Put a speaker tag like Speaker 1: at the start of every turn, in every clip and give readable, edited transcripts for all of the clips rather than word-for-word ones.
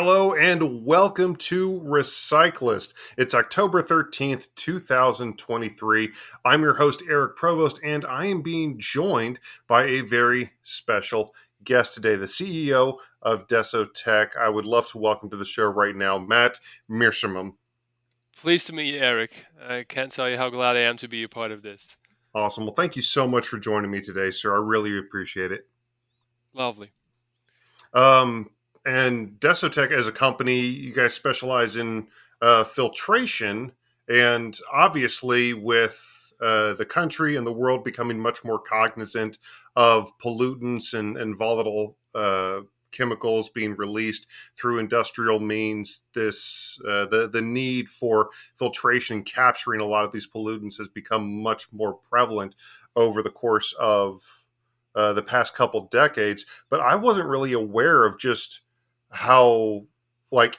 Speaker 1: Hello and welcome to Recyclist. It's October 13th, 2023. I'm your host, Eric Provost, and I am being joined by a very special guest today, the CEO of Desotec. I would love to welcome to the show right now, Matt Meerssemen.
Speaker 2: Pleased to meet you, Eric. I can't tell you how glad I am to be a part of this.
Speaker 1: Awesome. Well, thank you so much for joining me today, sir. I really appreciate it.
Speaker 2: Lovely.
Speaker 1: Um, and Desotec as a company, you guys specialize in filtration, and obviously with the country and the world becoming much more cognizant of pollutants and volatile chemicals being released through industrial means, the need for filtration and capturing a lot of these pollutants has become much more prevalent over the course of the past couple decades, but I wasn't really aware of just how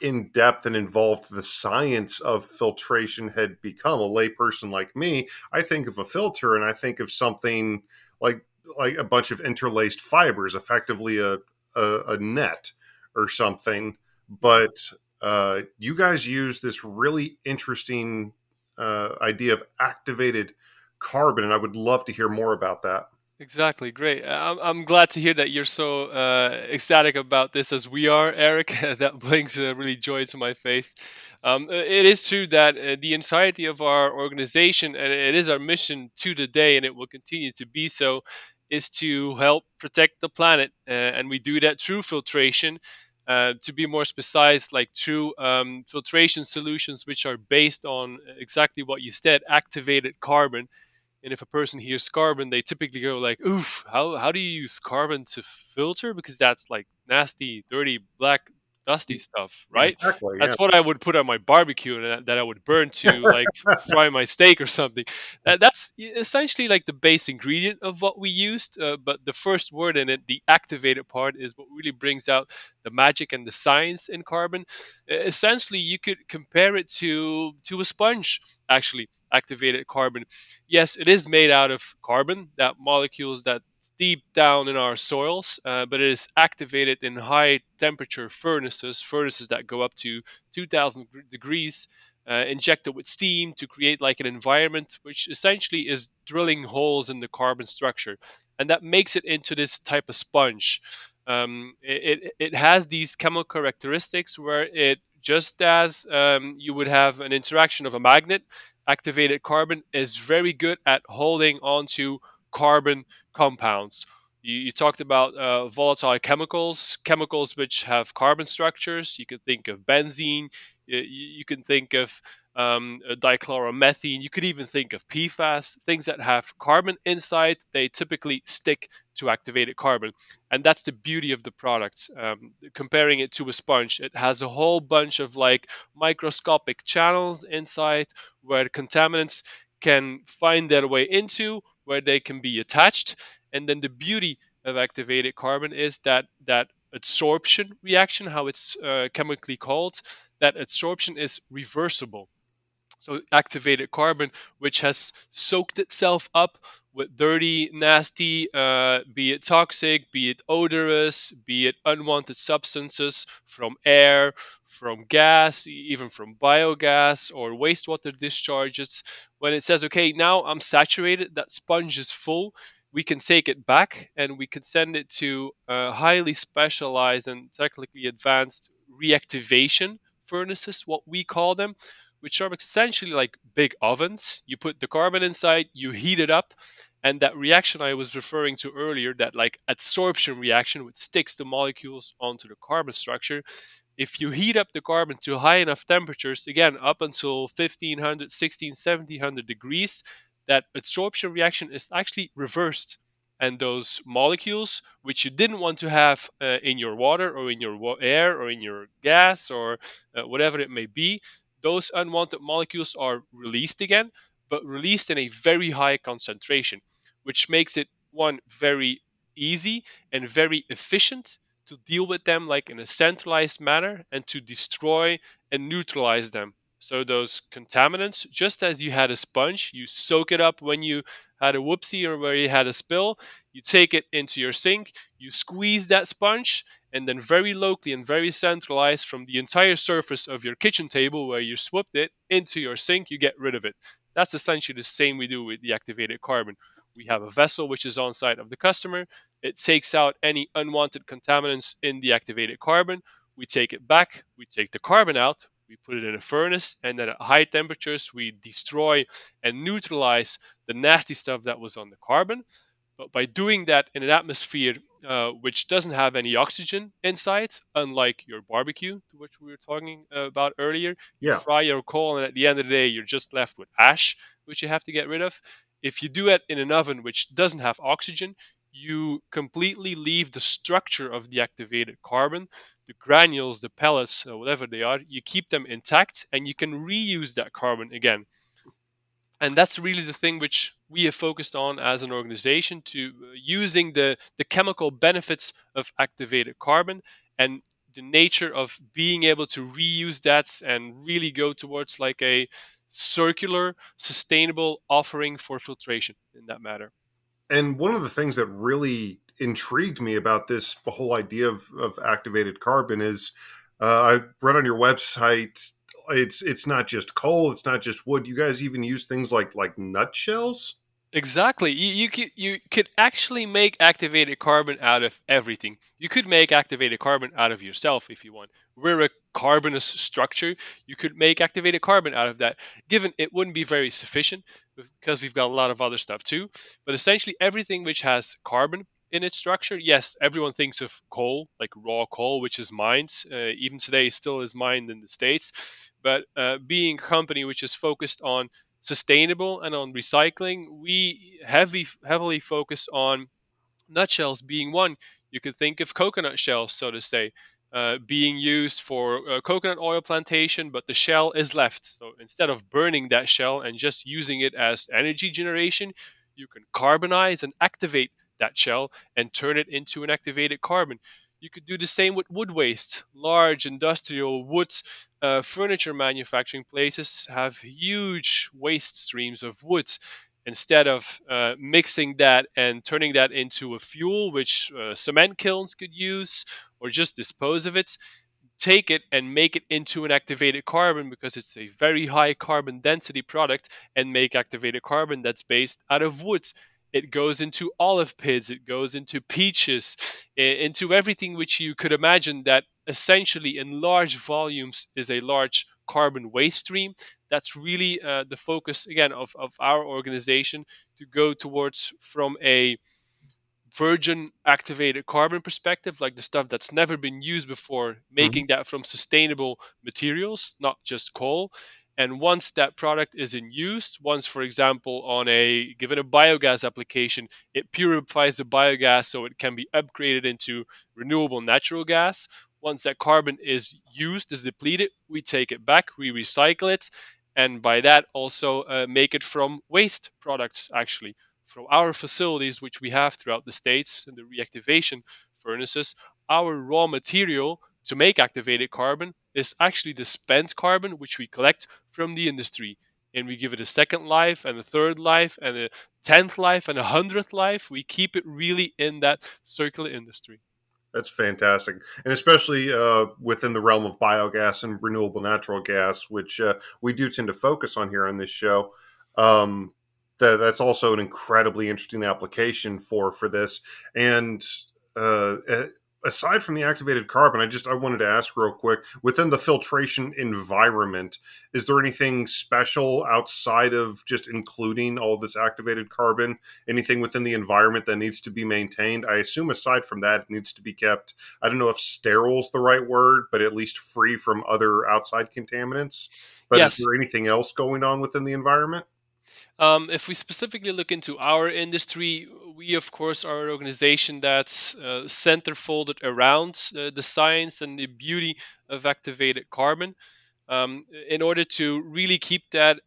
Speaker 1: in depth and involved the science of filtration had become. A layperson like me, I think of a filter and I think of something like like a bunch of interlaced fibers, effectively a net or something. But you guys use this really interesting idea of activated carbon, and I would love to hear more about that.
Speaker 2: Exactly. Great. I'm glad to hear that you're so ecstatic about this as we are, Eric. That brings really joy to my face. It is true that the entirety of our organization, and it is our mission to the day, and it will continue to be so, is to help protect the planet. And we do that through filtration. To be more precise, like through filtration solutions which are based on exactly what you said, activated carbon. And if a person hears carbon, they typically go like, "Oof, how do you use carbon to filter? Because that's like nasty, dirty, black, dusty stuff, right?
Speaker 1: Exactly. Yeah.
Speaker 2: That's what I would put on my barbecue and that I would burn to like fry my steak or something." That's essentially like the base ingredient of what we used. But the first word in it, the activated part, is what really brings out the magic and the science in carbon. Essentially, you could compare it to a sponge. Actually, activated carbon, yes, it is made out of carbon, that molecules that deep down in our soils, but it is activated in high temperature furnaces that go up to 2000 degrees, injected with steam to create like an environment which essentially is drilling holes in the carbon structure. And that makes it into this type of sponge. It has these chemical characteristics where it, just as you would have an interaction of a magnet, activated carbon is very good at holding onto carbon compounds. You talked about volatile chemicals which have carbon structures. You could think of benzene. You can think of dichloromethane. You could even think of PFAS, things that have carbon inside. They typically stick to activated carbon, and that's the beauty of the product. Comparing it to a sponge, it has a whole bunch of like microscopic channels inside where contaminants can find their way into, where they can be attached. And then the beauty of activated carbon is that adsorption reaction, how it's chemically called, that adsorption is reversible. So activated carbon, which has soaked itself up with dirty, nasty, be it toxic, be it odorous, be it unwanted substances from air, from gas, even from biogas or wastewater discharges. When it says, okay, now I'm saturated, that sponge is full, we can take it back and we can send it to highly specialized and technically advanced reactivation furnaces, what we call them, which are essentially like big ovens. You put the carbon inside, you heat it up, and that reaction I was referring to earlier, that like adsorption reaction, which sticks the molecules onto the carbon structure. If you heat up the carbon to high enough temperatures, again, up until 1500, 16, 1700 degrees, that adsorption reaction is actually reversed. And those molecules, which you didn't want to have in your water or in your air or in your gas or whatever it may be, those unwanted molecules are released again, but released in a very high concentration, which makes it one very easy and very efficient to deal with them like in a centralized manner and to destroy and neutralize them. So those contaminants, just as you had a sponge, you soak it up when you had a whoopsie or where you had a spill, you take it into your sink, you squeeze that sponge, and then very locally and very centralized from the entire surface of your kitchen table where you swapped it into your sink, you get rid of it. That's essentially the same we do with the activated carbon. We have a vessel which is on site of the customer. It takes out any unwanted contaminants in the activated carbon. We take it back, we take the carbon out, we put it in a furnace, and then at high temperatures, we destroy and neutralize the nasty stuff that was on the carbon. But by doing that in an atmosphere which doesn't have any oxygen inside, unlike your barbecue, which we were talking about earlier, you
Speaker 1: Yeah.
Speaker 2: fry your coal, and at the end of the day, you're just left with ash, which you have to get rid of. If you do it in an oven which doesn't have oxygen, you completely leave the structure of the activated carbon, the granules, the pellets, whatever they are, you keep them intact and you can reuse that carbon again. And that's really the thing which we have focused on as an organization, to using the chemical benefits of activated carbon and the nature of being able to reuse that and really go towards like a circular sustainable offering for filtration in that matter.
Speaker 1: And one of the things that really intrigued me about this whole idea of activated carbon is I read on your website it's not just coal, it's not just wood. You guys even use things like nutshells.
Speaker 2: Exactly. You could actually make activated carbon out of everything. You could make activated carbon out of yourself if you want. We're a carbonous structure. You could make activated carbon out of that. Given it wouldn't be very sufficient because we've got a lot of other stuff too. But essentially everything which has carbon in its structure, yes, everyone thinks of coal, like raw coal, which is mined. Even today, still is mined in the states. But being a company which is focused on sustainable and on recycling, we heavily focus on nutshells being one. You could think of coconut shells, so to say, being used for coconut oil plantation, but the shell is left. So instead of burning that shell and just using it as energy generation, you can carbonize and activate that shell and turn it into an activated carbon. You could do the same with wood waste. Large industrial wood furniture manufacturing places have huge waste streams of wood. Instead of mixing that and turning that into a fuel which cement kilns could use, or just dispose of it, take it and make it into an activated carbon because it's a very high carbon density product, and make activated carbon that's based out of wood. It goes into olive pits, it goes into peaches, into everything which you could imagine that essentially in large volumes is a large carbon waste stream. That's really the focus again of our organization, to go towards from a virgin activated carbon perspective, like the stuff that's never been used before,
Speaker 1: Mhm.
Speaker 2: making that from sustainable materials, not just coal. And once that product is in use, once, for example, on a given a biogas application, it purifies the biogas so it can be upgraded into renewable natural gas. Once that carbon is used, is depleted, we take it back, we recycle it, and by that also make it from waste products actually from our facilities, which we have throughout the states, and the reactivation furnaces. Our raw material to make activated carbon is actually the spent carbon, which we collect from the industry. And we give it a second life, and a third life, and a 10th life, and a 100th life. We keep it really in that circular industry.
Speaker 1: That's fantastic, and especially within the realm of biogas and renewable natural gas, which we do tend to focus on here on this show. Um, that's also an incredibly interesting application for this. And aside from the activated carbon, I wanted to ask real quick, within the filtration environment, is there anything special outside of just including all this activated carbon? Anything within the environment that needs to be maintained? I assume aside from that, it needs to be kept, I don't know if sterile is the right word, but at least free from other outside contaminants. But is
Speaker 2: Yes,
Speaker 1: there anything else going on within the environment?
Speaker 2: if we specifically look into our industry, we of course are an organization that's center folded around the science and the beauty of activated carbon. In order to really keep that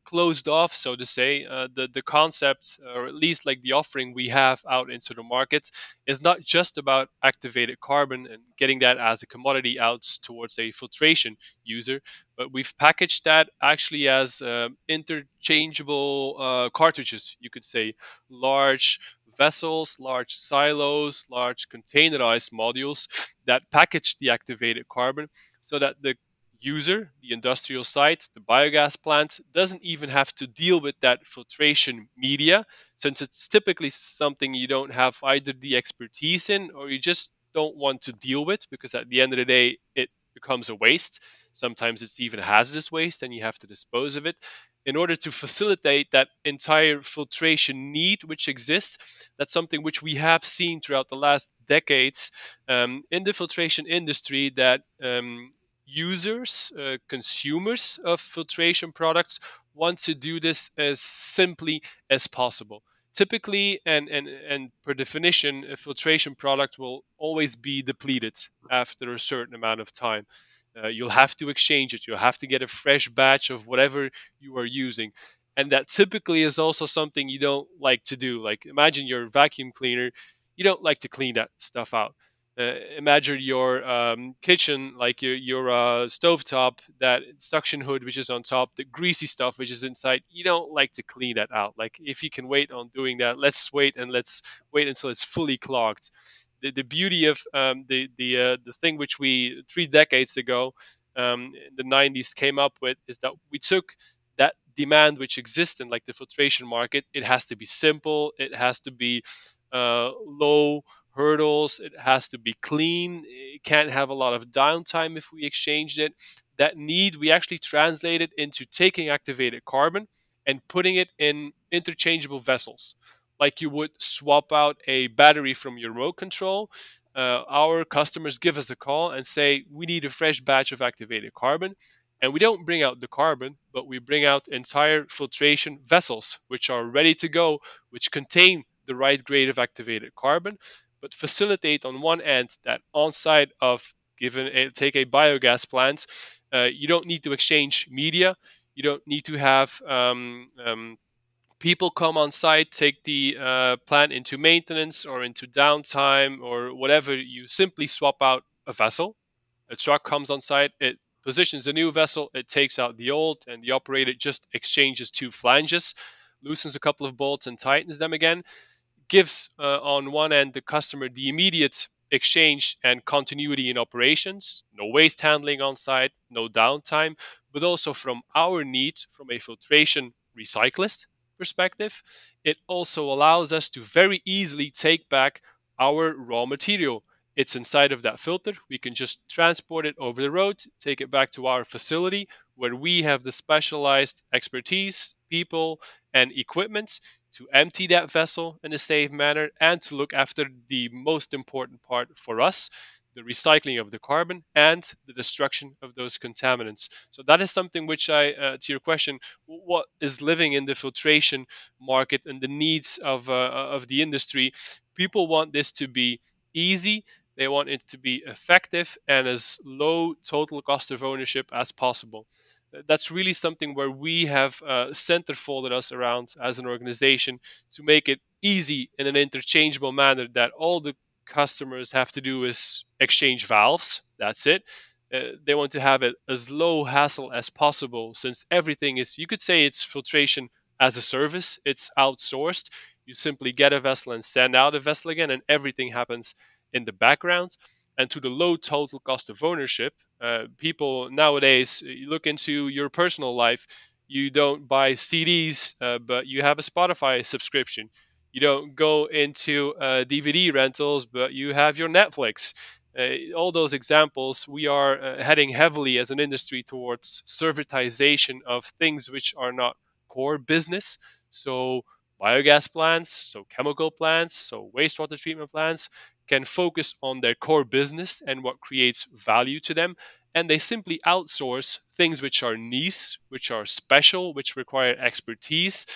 Speaker 2: closed off, so to say, the concept, or at least like the offering we have out into the markets, is not just about activated carbon and getting that as a commodity out towards a filtration user, but we've packaged that actually as interchangeable cartridges, you could say, large vessels, large silos, large containerized modules that package the activated carbon so that the user, the industrial site, the biogas plant, doesn't even have to deal with that filtration media, since it's typically something you don't have either the expertise in or you just don't want to deal with, because at the end of the day, it becomes a waste. Sometimes it's even hazardous waste and you have to dispose of it. In order to facilitate that entire filtration need which exists, that's something which we have seen throughout the last decades in the filtration industry, that users, consumers of filtration products want to do this as simply as possible. Typically, and per definition, a filtration product will always be depleted after a certain amount of time. You'll have to exchange it. You'll have to get a fresh batch of whatever you are using. And that typically is also something you don't like to do. Like, imagine your vacuum cleaner, you don't like to clean that stuff out. Imagine your kitchen, like your stovetop, that suction hood which is on top, the greasy stuff which is inside. You don't like to clean that out. Like, if you can wait on doing that, let's wait until it's fully clogged. The beauty of the thing which we 3 decades ago, in the 90s, came up with is that we took that demand which exists in like the filtration market. It has to be simple. It has to be low hurdles. It has to be clean. It can't have a lot of downtime if we exchanged it. That need we actually translated into taking activated carbon and putting it in interchangeable vessels. Like you would swap out a battery from your remote control. Our customers give us a call and say, we need a fresh batch of activated carbon. And we don't bring out the carbon, but we bring out entire filtration vessels, which are ready to go, which contain the right grade of activated carbon, but facilitate on one end that on-site of take a biogas plant. You don't need to exchange media. You don't need to have people come on site, take the plant into maintenance or into downtime or whatever. You simply swap out a vessel. A truck comes on site, it positions a new vessel, it takes out the old, and the operator just exchanges two flanges, loosens a couple of bolts, and tightens them again. Gives on one end the customer the immediate exchange and continuity in operations, no waste handling on site, no downtime, but also from our need, from a filtration recyclist perspective, it also allows us to very easily take back our raw material. It's inside of that filter. We can just transport it over the road, take it back to our facility where we have the specialized expertise, people, and equipment to empty that vessel in a safe manner and to look after the most important part for us, the recycling of the carbon and the destruction of those contaminants. So that is something which to your question, what is living in the filtration market and the needs of the industry, people want this to be easy. They want it to be effective and as low total cost of ownership as possible. That's really something where we have centerfolded us around as an organization to make it easy in an interchangeable manner, that all the customers have to do is exchange valves. That's it. They want to have it as low hassle as possible, since everything is, you could say, it's filtration as a service. It's outsourced. You simply get a vessel and send out a vessel again, and everything happens in the background. And to the low total cost of ownership, people nowadays, you look into your personal life, you don't buy CDs, but you have a Spotify subscription. You don't go into DVD rentals, but you have your Netflix. All those examples, we are heading heavily as an industry towards servitization of things which are not core business. So biogas plants, so chemical plants, so wastewater treatment plants can focus on their core business and what creates value to them. And they simply outsource things which are niche, which are special, which require expertise,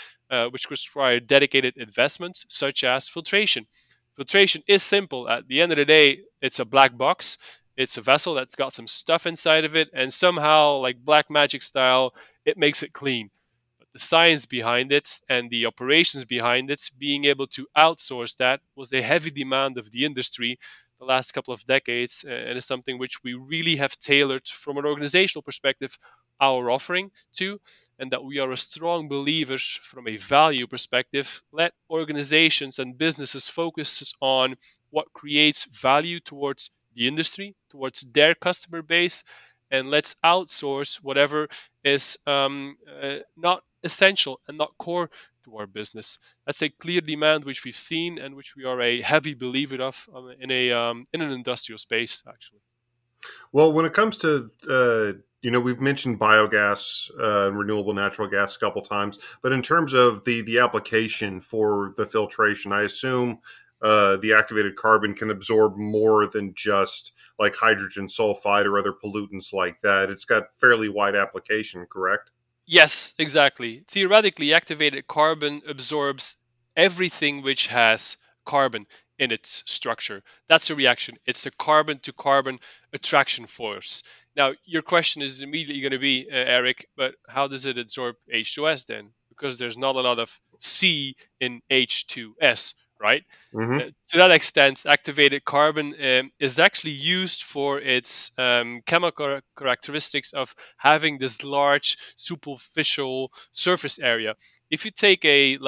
Speaker 2: which require dedicated investments, such as filtration. Filtration is simple. At the end of the day, it's a black box. It's a vessel that's got some stuff inside of it, and somehow, like black magic style, it makes it clean. But the science behind it and the operations behind it, being able to outsource that was a heavy demand of the industry the last couple of decades, and is something which we really have tailored from an organizational perspective our offering to, and that we are a strong believers from a value perspective. Let organizations and businesses focus on what creates value towards the industry, towards their customer base, and let's outsource whatever is not essential and not core to our business. That's a clear demand which we've seen and which we are a heavy believer of in an industrial space actually.
Speaker 1: Well, when it comes to we've mentioned biogas and renewable natural gas a couple times, but in terms of the application for the filtration, I assume the activated carbon can absorb more than just like hydrogen sulfide or other pollutants like that. It's got fairly wide application, correct?
Speaker 2: Yes, exactly. Theoretically, activated carbon absorbs everything which has carbon in its structure. That's a reaction. It's a carbon to carbon attraction force. Now, your question is immediately going to be, Eric, but how does it absorb H2S then? Because there's not a lot of C in H2S, right?
Speaker 1: Mm-hmm.
Speaker 2: To that extent, activated carbon is actually used for its chemical characteristics of having this large superficial surface area. If you take a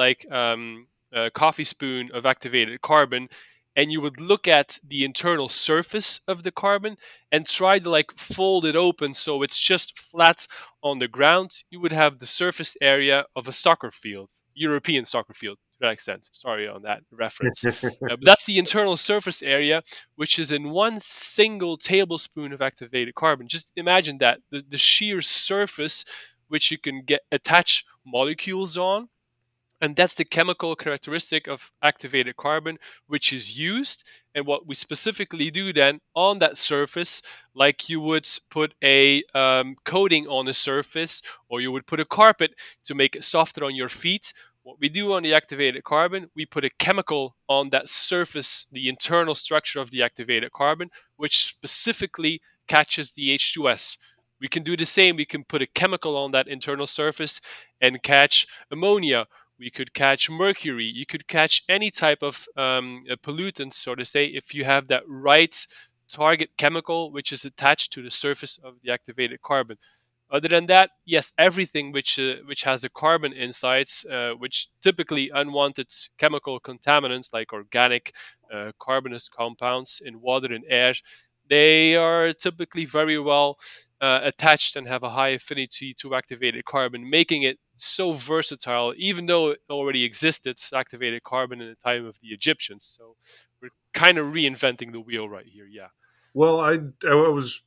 Speaker 2: coffee spoon of activated carbon and you would look at the internal surface of the carbon and try to like fold it open so it's just flat on the ground, you would have the surface area of a soccer field, European soccer field to that extent. Sorry on that reference. But that's the internal surface area, which is in one single tablespoon of activated carbon. Just imagine that the sheer surface which you can get attach molecules on, and that's the chemical characteristic of activated carbon, which is used. And what we specifically do then on that surface, like you would put a coating on a surface, or you would put a carpet to make it softer on your feet. What we do on the activated carbon, we put a chemical on that surface, the internal structure of the activated carbon, which specifically catches the H2S. We can do the same. We can put a chemical on that internal surface and catch ammonia. We could catch mercury. You could catch any type of pollutant, so to say, if you have that right target chemical which is attached to the surface of the activated carbon. Other than that, yes, everything which has a carbon inside, which typically unwanted chemical contaminants like organic carbonous compounds in water and air, they are typically very well attached and have a high affinity to activated carbon, making it so versatile, even though it already existed, activated carbon in the time of the Egyptians. So we're kind of reinventing the wheel right here. Yeah.
Speaker 1: Well, I was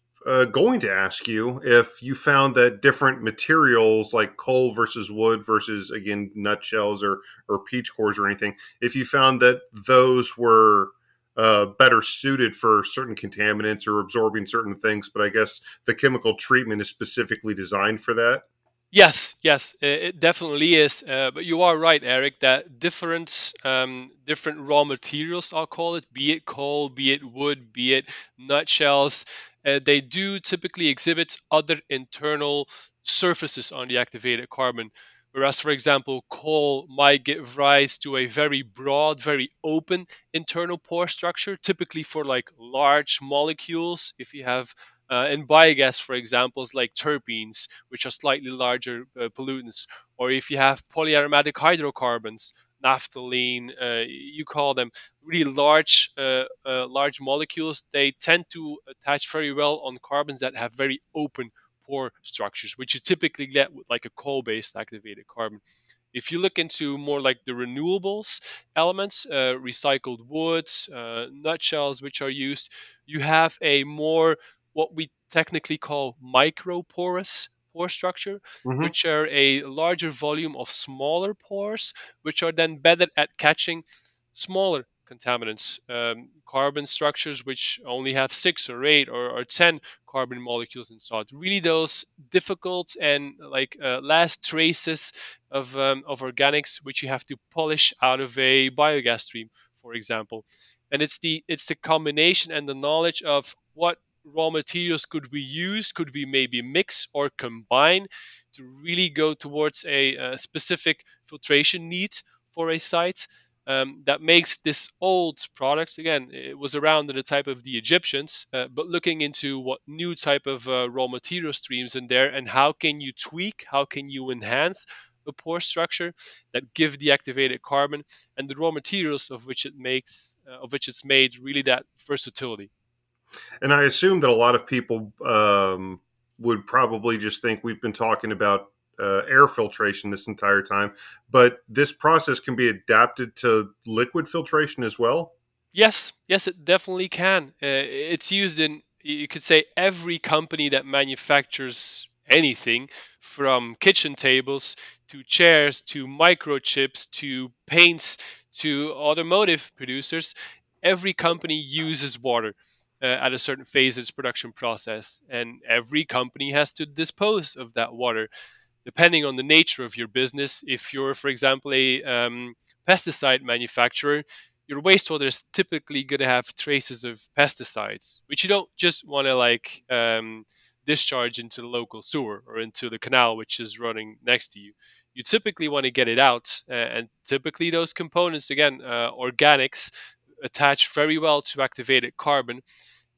Speaker 1: going to ask you if you found that different materials like coal versus wood versus again nutshells or peach cores or anything, if you found that those were better suited for certain contaminants or absorbing certain things, but I guess the chemical treatment is specifically designed for that.
Speaker 2: Yes, yes, it definitely is. But you are right, Eric, that different raw materials, I'll call it, be it coal, be it wood, be it nutshells, they do typically exhibit other internal surfaces on the activated carbon. Whereas, for example, coal might give rise to a very broad, very open internal pore structure, typically for like large molecules. If you have in biogas, for examples like terpenes, which are slightly larger pollutants, or if you have polyaromatic hydrocarbons, naphthalene, you call them really large molecules. They tend to attach very well on carbons that have very open pore structures, which you typically get with like a coal-based activated carbon. If you look into more like the renewables elements, recycled woods, nutshells, which are used, you have a more what we technically call microporous pore structure,
Speaker 1: Mm-hmm.
Speaker 2: which are a larger volume of smaller pores, which are then better at catching smaller contaminants, carbon structures which only have 6 or 8 or 10 carbon molecules inside. Really, those difficult and like last traces of organics which you have to polish out of a biogas stream, for example. And it's the combination and the knowledge of what raw materials could we use, could we maybe mix or combine to really go towards a specific filtration need for a site. that makes this old product. Again, it was around in the type of the Egyptians, but looking into what new type of raw material streams in there, and how can you tweak, how can you enhance the pore structure that give the activated carbon and the raw materials of which it's made, really that versatility.
Speaker 1: And I assume that a lot of people would probably just think we've been talking about air filtration this entire time, but this process can be adapted to liquid filtration as well.
Speaker 2: Yes, yes, it definitely can. It's used in, you could say, every company that manufactures anything from kitchen tables to chairs to microchips to paints to automotive producers. Every company uses water at a certain phase of its production process, and every company has to dispose of that water depending on the nature of your business. If you're, for example, a pesticide manufacturer, your wastewater is typically going to have traces of pesticides, which you don't just want to discharge into the local sewer or into the canal which is running next to you. You typically want to get it out, and typically those components, again, organics, attach very well to activated carbon,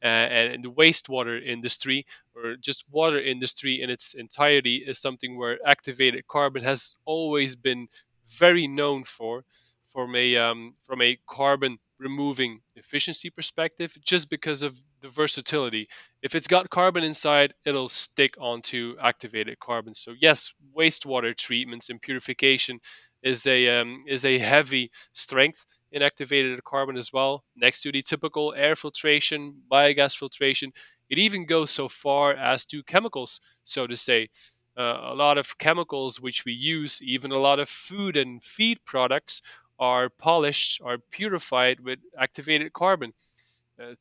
Speaker 2: and the wastewater industry, or just water industry in its entirety, is something where activated carbon has always been very known for, from a carbon removing efficiency perspective, just because of the versatility. If it's got carbon inside, it'll stick onto activated carbon. So yes, wastewater treatments and purification is a heavy strength in activated carbon as well, next to the typical air filtration, biogas filtration. It even goes so far as to chemicals, so to say. A lot of chemicals which we use, even a lot of food and feed products, are polished, are purified with activated carbon.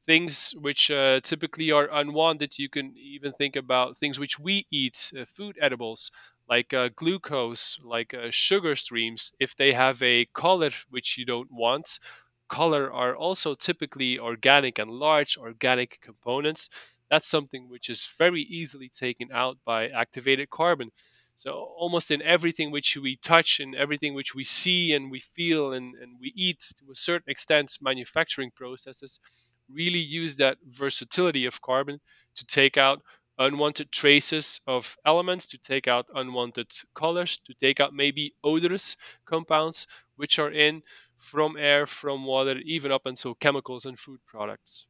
Speaker 2: Things which typically are unwanted. You can even think about things which we eat, food edibles, like glucose, like sugar streams. If they have a color which you don't want, color are also typically organic and large organic components. That's something which is very easily taken out by activated carbon. So almost in everything which we touch and everything which we see and we feel and we eat, to a certain extent, manufacturing processes really use that versatility of carbon to take out unwanted traces of elements, to take out unwanted colors, to take out maybe odorous compounds which are in from air, from water, even up until chemicals and food products.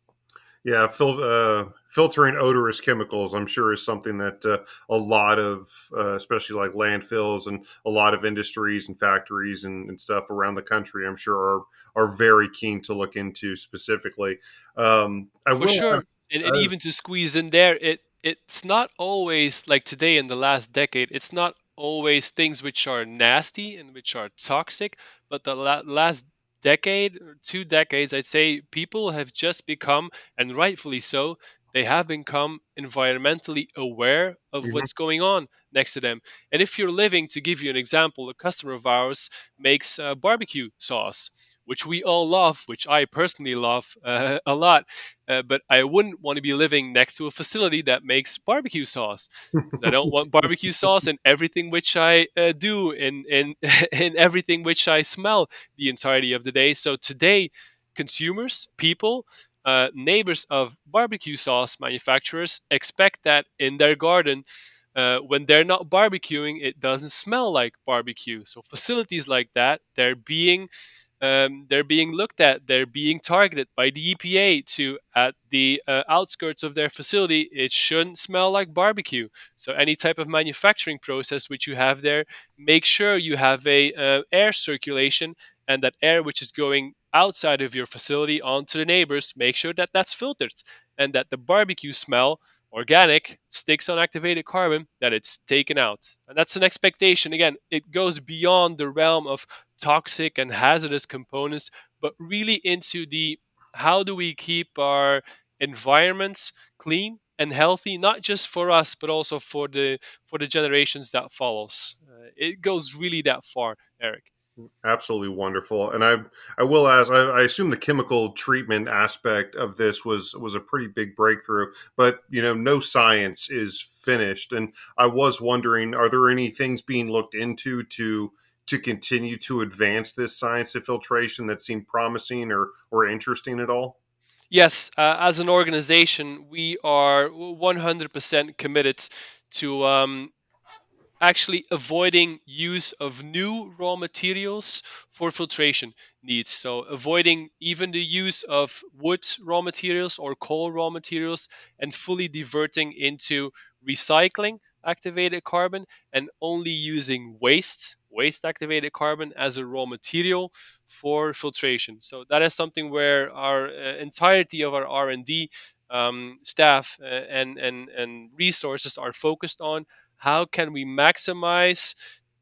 Speaker 1: Yeah, filtering odorous chemicals, I'm sure, is something that a lot of, especially like landfills and a lot of industries and factories and stuff around the country, I'm sure are very keen to look into specifically. I
Speaker 2: For
Speaker 1: will
Speaker 2: sure.
Speaker 1: ask,
Speaker 2: And even to squeeze in there, it's not always like today in the last decade, it's not always things which are nasty and which are toxic, but the last decade or 2 decades, I'd say people have just become, and rightfully so, they have become environmentally aware of
Speaker 1: Mhm.
Speaker 2: what's going on next to them. And if you're living, to give you an example, a customer of ours makes barbecue sauce, which we all love, which I personally love a lot, but I wouldn't want to be living next to a facility that makes barbecue sauce, because I don't want barbecue sauce in everything which I do, in in everything which I smell the entirety of the day. So today, consumers, people, neighbors of barbecue sauce manufacturers expect that in their garden. When they're not barbecuing, it doesn't smell like barbecue. So facilities like that, they're being looked at. They're being targeted by the EPA to, at the outskirts of their facility, it shouldn't smell like barbecue. So any type of manufacturing process which you have there, make sure you have a air circulation, and that air which is going outside of your facility onto the neighbors, make sure that that's filtered, and that the barbecue smell, organic, sticks on activated carbon, that it's taken out. And that's an expectation. Again, it goes beyond the realm of toxic and hazardous components, but really into the, how do we keep our environments clean and healthy, not just for us, but also for the generations that follows. It goes really that far, Eric.
Speaker 1: Absolutely wonderful. And I will ask, I assume the chemical treatment aspect of this was a pretty big breakthrough, but no science is finished. And I was wondering, are there any things being looked into to to continue to advance this science of filtration that seemed promising or interesting at all?
Speaker 2: Yes, as an organization, we are 100% committed to actually avoiding use of new raw materials for filtration needs. So avoiding even the use of wood raw materials or coal raw materials and fully diverting into recycling activated carbon and only using waste activated carbon as a raw material for filtration. So that is something where our entirety of our R&D staff and resources are focused on. How can we maximize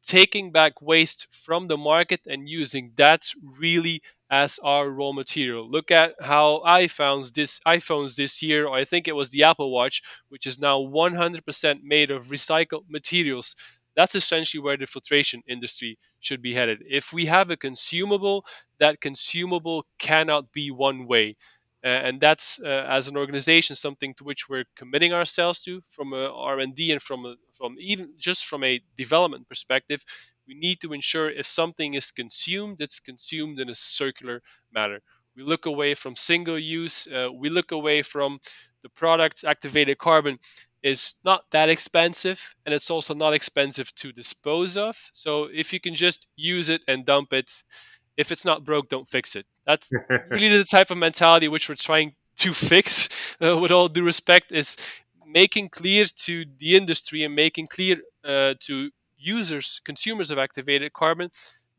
Speaker 2: taking back waste from the market and using that really as our raw material? Look at how iPhones this year, or I think it was the Apple Watch, which is now 100% made of recycled materials. That's essentially where the filtration industry should be headed. If we have a consumable, that consumable cannot be one way. And that's, as an organization, something to which we're committing ourselves to from a R&D and from even just from a development perspective. We need to ensure if something is consumed, it's consumed in a circular manner. We look away from single use. We look away from the product. Activated carbon is not that expensive, and it's also not expensive to dispose of. So if you can just use it and dump it, if it's not broke, don't fix it. That's really the type of mentality which we're trying to fix. With all due respect, is making clear to the industry and making clear to users, consumers of activated carbon,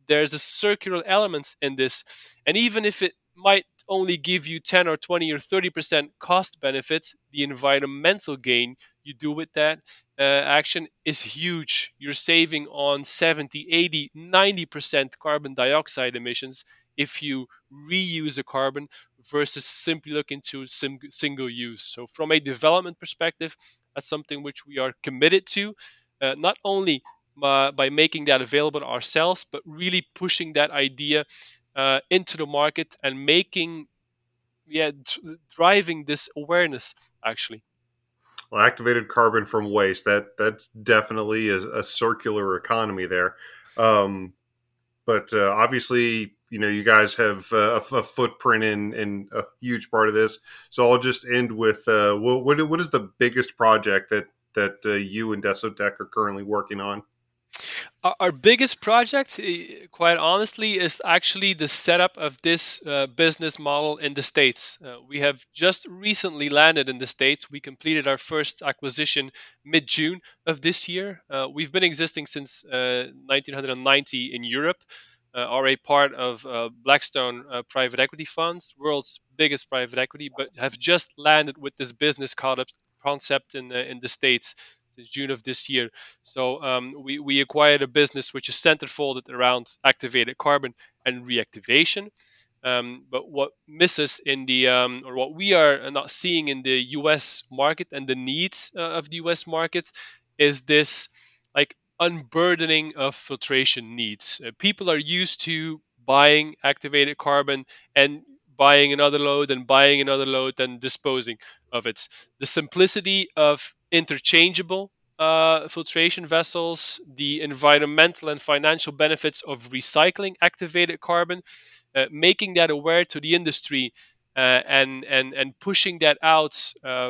Speaker 2: there's a circular element in this. And even if it might only give you 10 or 20 or 30% cost benefit, the environmental gain you do with that action is huge. You're saving on 70, 80, 90% carbon dioxide emissions if you reuse a carbon versus simply looking to single use. So, from a development perspective, that's something which we are committed to, not only by making that available ourselves, but really pushing that idea into the market and making, yeah, driving this awareness actually.
Speaker 1: Well, activated carbon from waste, that's definitely is a circular economy there. Um, but obviously, you guys have a footprint in a huge part of this. So I'll just end with what is the biggest project that you and Desotec are currently working on?
Speaker 2: Our biggest project, quite honestly, is actually the setup of this business model in the States. We have just recently landed in the States. We completed our first acquisition mid June of this year. We've been existing since 1990 in Europe, are a part of Blackstone private equity funds, world's biggest private equity, but have just landed with this business concept in the States since June of this year. So we acquired a business which is centered folded around activated carbon and reactivation. But what misses in the or what we are not seeing in the U.S. market and the needs of the U.S. market is this like unburdening of filtration needs. People are used to buying activated carbon and buying another load and buying another load and disposing of it. The simplicity of interchangeable filtration vessels, the environmental and financial benefits of recycling activated carbon, making that aware to the industry, and pushing that out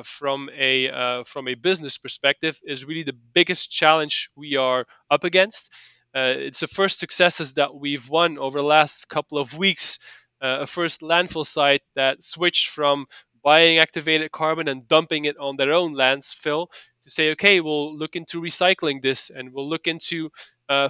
Speaker 2: from a business perspective is really the biggest challenge we are up against. It's the first successes that we've won over the last couple of weeks. A first landfill site that switched from buying activated carbon and dumping it on their own landfill to say, okay, we'll look into recycling this and we'll look into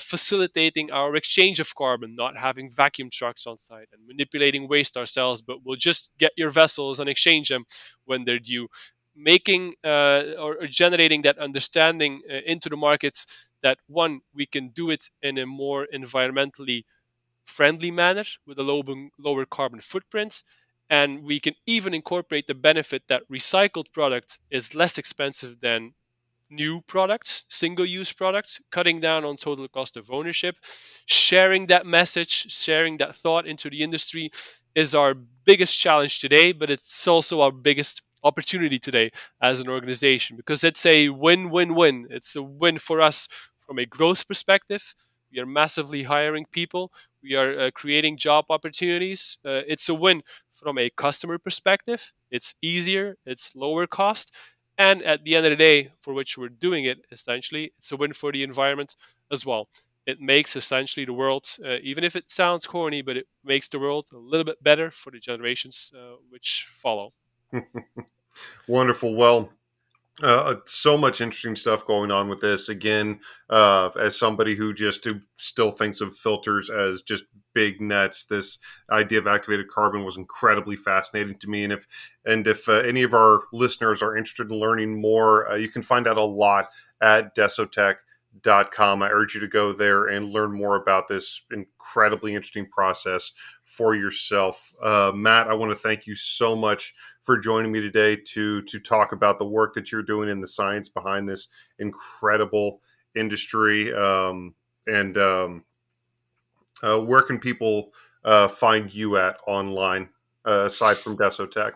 Speaker 2: facilitating our exchange of carbon, not having vacuum trucks on site and manipulating waste ourselves, but we'll just get your vessels and exchange them when they're due. Making or generating that understanding into the markets that one, we can do it in a more environmentally friendly manner with a lower carbon footprint. And we can even incorporate the benefit that recycled product is less expensive than new product, single use product, cutting down on total cost of ownership. Sharing that message, sharing that thought into the industry is our biggest challenge today, but it's also our biggest opportunity today as an organization because it's a win win win. It's a win for us from a growth perspective, We are massively hiring people. We are creating job opportunities. It's a win from a customer perspective. It's easier, it's lower cost, and at the end of the day, for which we're doing it, essentially, it's a win for the environment as well. It makes essentially the world, even if it sounds corny, but it makes the world a little bit better for the generations which follow.
Speaker 1: Wonderful. Well, so much interesting stuff going on with this. Again, as somebody who still thinks of filters as just big nets, this idea of activated carbon was incredibly fascinating to me. And if any of our listeners are interested in learning more, you can find out a lot at Desotec.com. I urge you to go there and learn more about this incredibly interesting process for yourself. Matt, I want to thank you so much for joining me today to talk about the work that you're doing and the science behind this incredible industry. And where can people find you at online aside from Desotec?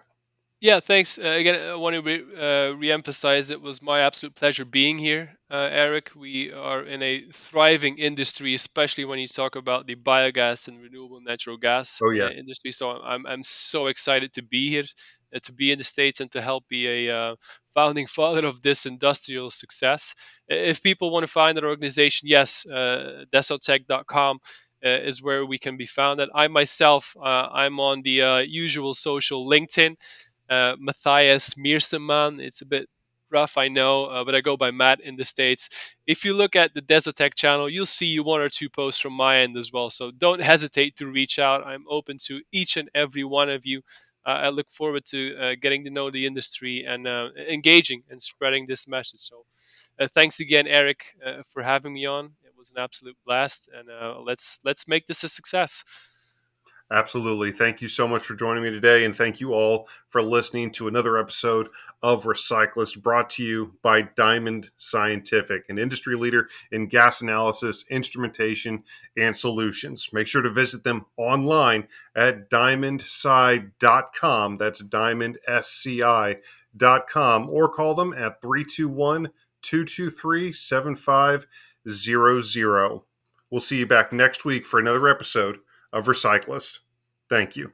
Speaker 2: Yeah, thanks. Again, I want to re-emphasize it was my absolute pleasure being here, Eric. We are in a thriving industry, especially when you talk about the biogas and renewable natural gas
Speaker 1: Oh yes,
Speaker 2: industry. So I'm so excited to be here, to be in the States, and to help be a founding father of this industrial success. If people want to find an organization, yes, desotech.com is where we can be found. And I myself, I'm on the usual social LinkedIn. Matthias Meerssemen. It's a bit rough, I know, but I go by Matt in the States. If you look at the Desotec channel, you'll see one or two posts from my end as well. So don't hesitate to reach out. I'm open to each and every one of you. I look forward to getting to know the industry and engaging and spreading this message. So thanks again, Eric, for having me on. It was an absolute blast, and let's make this a success.
Speaker 1: absolutely. Thank you so much for joining me today, and thank you all for listening to another episode of Recyclist, brought to you by Diamond Scientific, an industry leader in gas analysis, instrumentation, and solutions. Make sure to visit them online at diamondsci.com. That's diamondsci.com, or call them at 321 223 7500. We'll see you back next week for another episode of Recyclist. Thank you.